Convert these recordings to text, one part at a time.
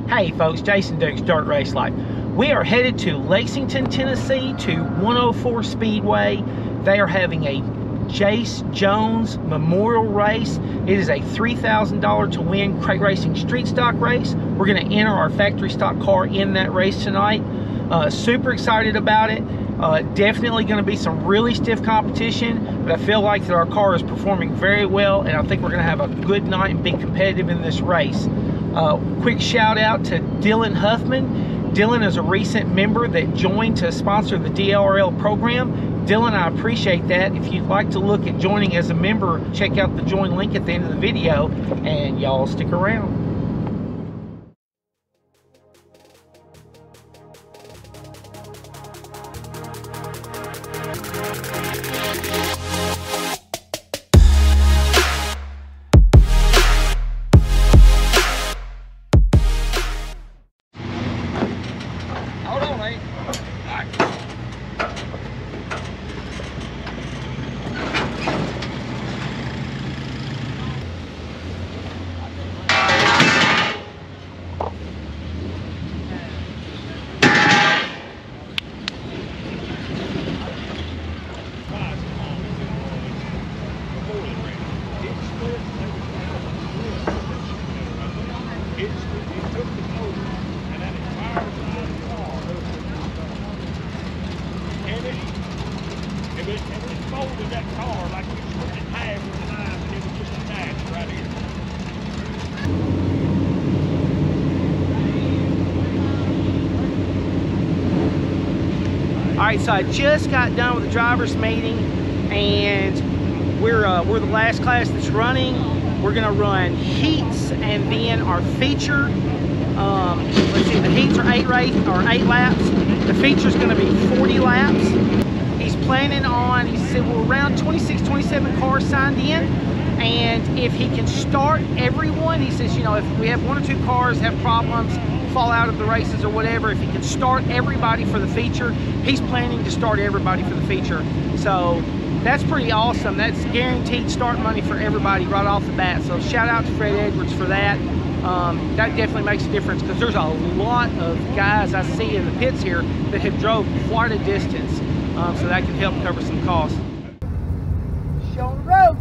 Hey folks, Jason Dukes, Dirt Race Life. We are headed to Lexington, Tennessee to 104 Speedway. They are having a Jace Jones Memorial Race. It is a $3,000 to win crate racing street stock race. We're going to enter our factory stock car in that race tonight. Super excited about it. Definitely going to be some really stiff competition, but I feel like that our car is performing very well, and I think we're going to have a good night and be competitive in this race. Quick shout out to Dylan Huffman. Dylan is a recent member that joined to sponsor the DLRL program. Dylan, I appreciate that. If you'd like to look at joining as a member, check out the join link at the end of the video, and y'all stick around. Alright, so I just got done with the driver's meeting, and we're the last class that's running. We're gonna run heats and then our feature. Let's see, the heats are 8 laps. The feature is gonna be 40 laps. He's planning on, he said, we're around 26, 27 cars signed in, and if he can start everyone, he says, you know, if we have 1 or 2 cars have problems, fall out of the races or whatever, if he can start everybody for the feature, he's planning to start everybody for the feature. So that's pretty awesome. That's guaranteed start money for everybody right off the bat. So shout out to Fred Edwards for that. That definitely makes a difference, because there's a lot of guys I see in the pits here that have drove quite a distance. So that can help cover some costs. Show the road.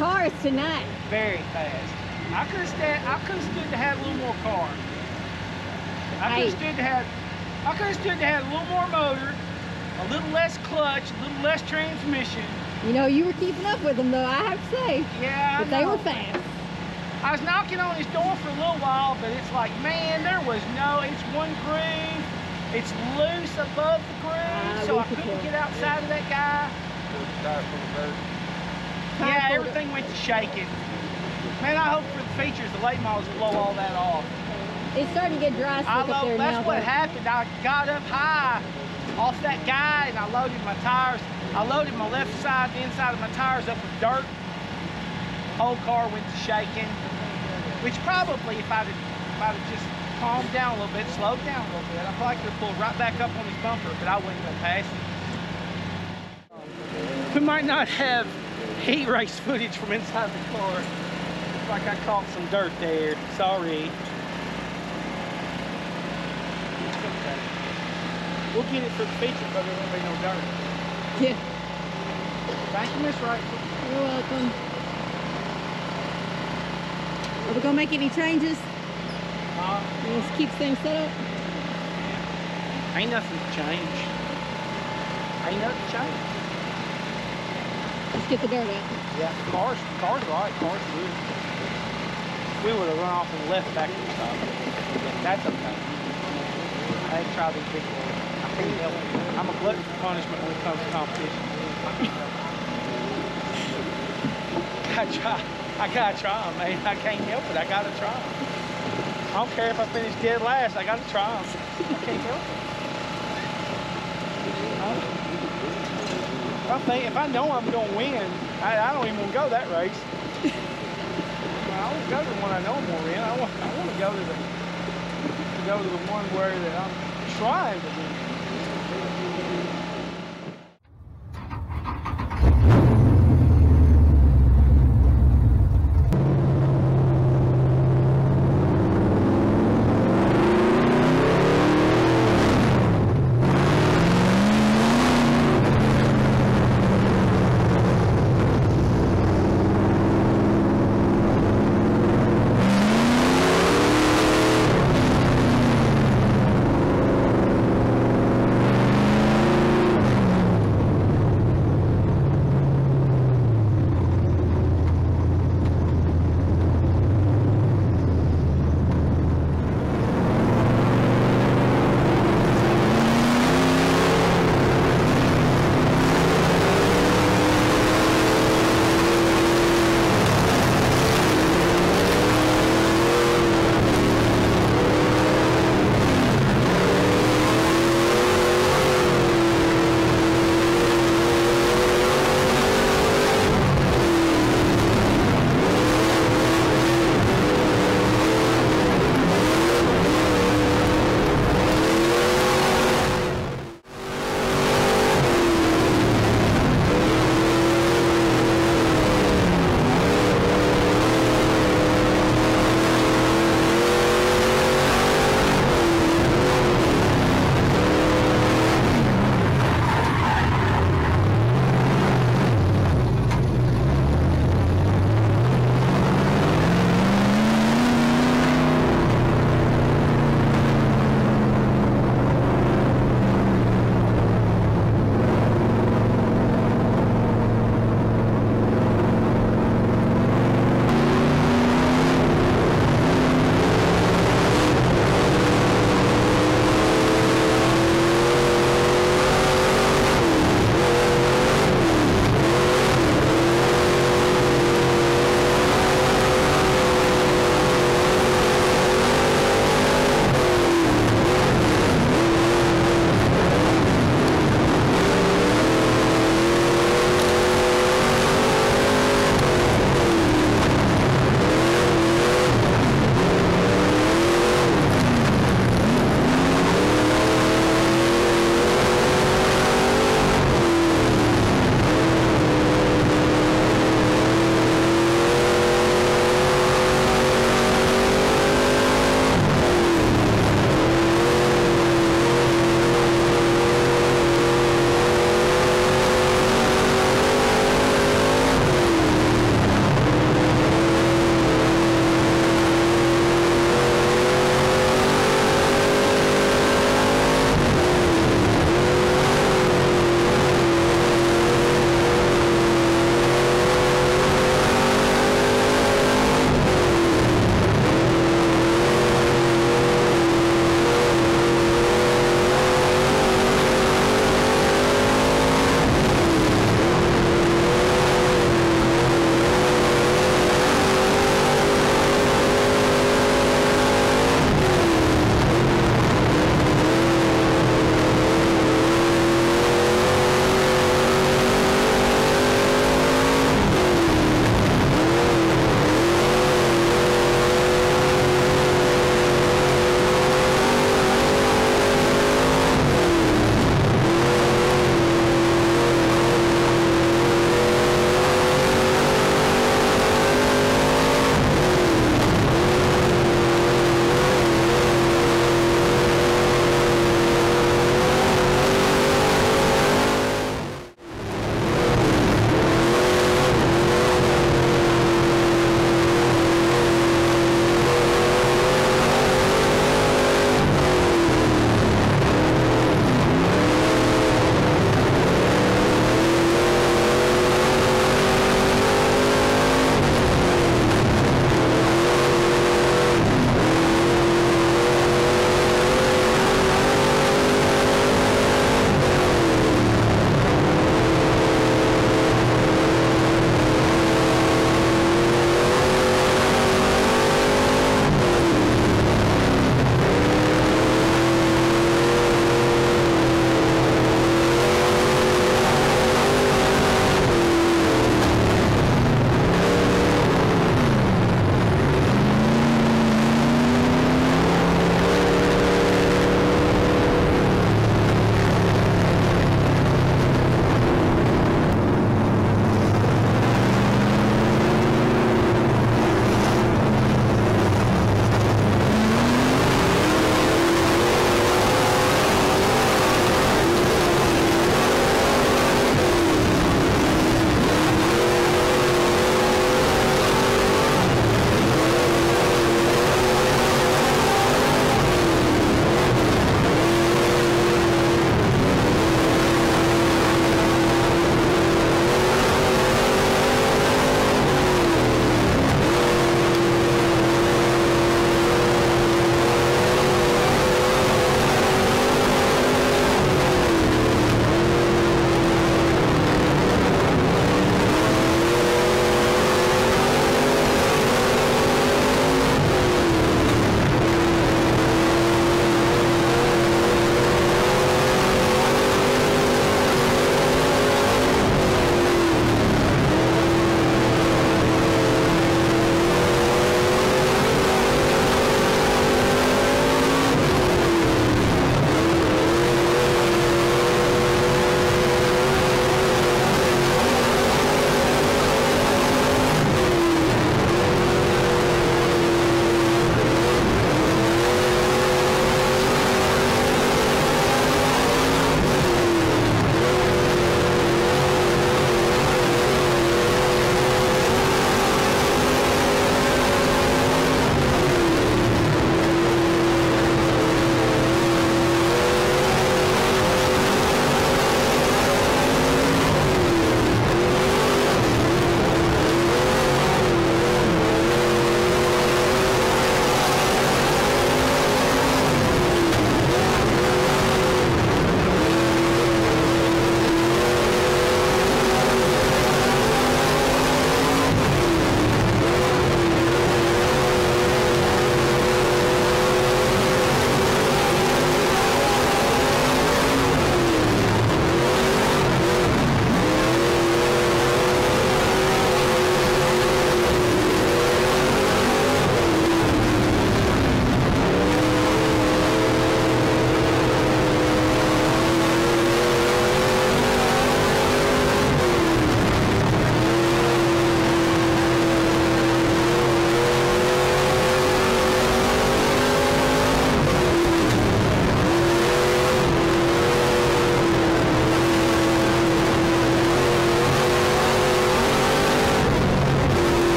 cars tonight. Very fast. I could have stood to have a little more car. I could have stood to have a little more motor, a little less clutch, a little less transmission. You know, you were keeping up with them though, I have to say. Yeah, but they were fast. I was knocking on his door for a little while, but it's like, man, there was it's one groove. It's loose above the groove, so I couldn't get outside of that guy. Yeah, everything went to shaking. Man, I hope for the features, the late models blow all that off. It's starting to get dry up there now. That's what happened. I got up high off that guy and I loaded my tires. I loaded my left side, the inside of my tires up with dirt. Whole car went to shaking, which probably if I'd have just calmed down a little bit, slowed down a little bit, I probably could have pulled right back up on his bumper, but I wouldn't have passed it. We might not have heat race footage from inside the car. Looks like I caught some dirt there. Sorry. We'll get it for the feature, but there won't be no dirt. Yeah. Thank you, Miss Rachel. You're welcome. Are we gonna make any changes? Let's keep things set up. Ain't nothing to change. Ain't nothing to change. Let's get the dirt out. Yeah, car's right. Car's good. We would have run off and left back to the top. That's okay. I ain't try these big ones. I can't help it. I'm a glutton for punishment when it comes to competition. I gotta try them, man. I can't help it. I gotta try them. I don't care if I finish dead last. I gotta try them. I can't help it. If I know I'm gonna win, I don't even want to go that race. I want to go to the one I know I'm gonna win. I want to go to the one where that I'm trying to win.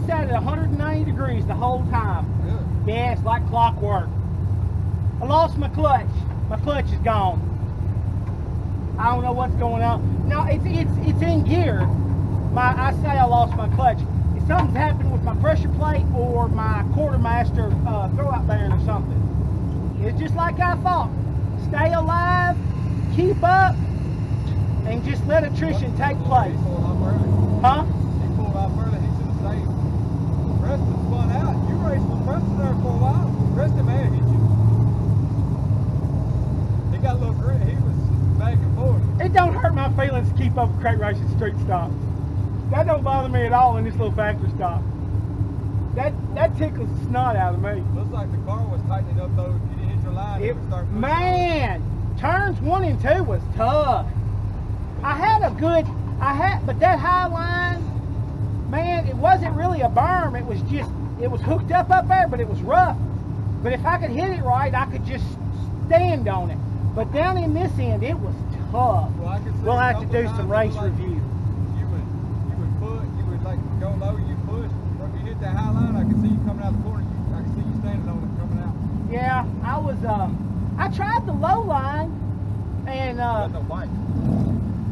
sat at 190 degrees the whole time. Really? Yeah, it's like clockwork. I lost my clutch. My clutch is gone. I don't know what's going on. No, it's in gear. I say I lost my clutch. If something's happened with my pressure plate or my quartermaster throwout bearing or something. It's just like I thought. Stay alive, keep up, and just let attrition take place. Huh? He pulled out further. He should have stayed. Preston spun out. You raced with Preston there for a while. Preston may have hit you. He got a little grit. He was back and forth. It don't hurt my feelings to keep up with crate racing street stops. That don't bother me at all in this little factory stop. That tickles the snot out of me. Looks like the car was tightening up though. If you didn't hit your line, it would start pushing. Man, turns 1 and 2 was tough. But that high line, man, it wasn't really a berm. It was hooked up there, but it was rough. But if I could hit it right, I could just stand on it. But down in this end, it was tough. Well, we'll have to do some race review. You would like go low, you push. When you hit that high line, I can see you coming out the corner. I can see you standing on it coming out. Yeah, I tried the low line, and no bike.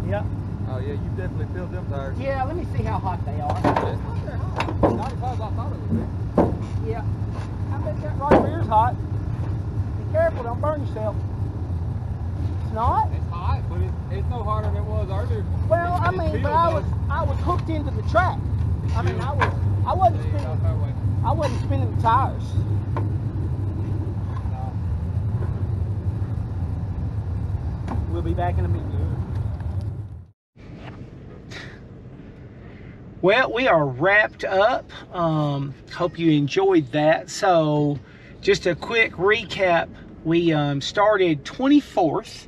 Yep. Oh yeah, you definitely filled them tires. Yeah, let me see how hot they are. Not as hot as I thought it would be. Yeah, I bet that right rear's hot. Be careful, don't burn yourself. It's not? It's hot, but it's no hotter than it was earlier. Well, I mean, but I was hooked into the track. I mean, I wasn't spinning the tires. We'll be back in a minute. Well, we are wrapped up. Hope you enjoyed that. So, just a quick recap. We started 24th,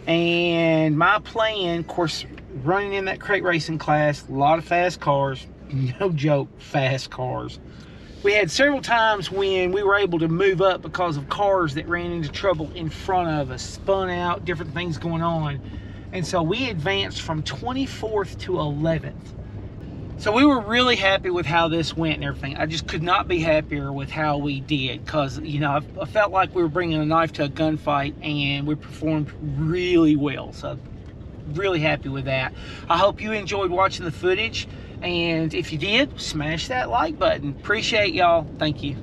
and my plan, of course, running in that crate racing class, a lot of fast cars, no joke, fast cars. We had several times when we were able to move up because of cars that ran into trouble in front of us, spun out, different things going on. And so we advanced from 24th to 11th. So we were really happy with how this went and everything. I just could not be happier with how we did, because, you know, I felt like we were bringing a knife to a gunfight, and we performed really well. So really happy with that. I hope you enjoyed watching the footage, and if you did, smash that like button. Appreciate y'all. Thank you.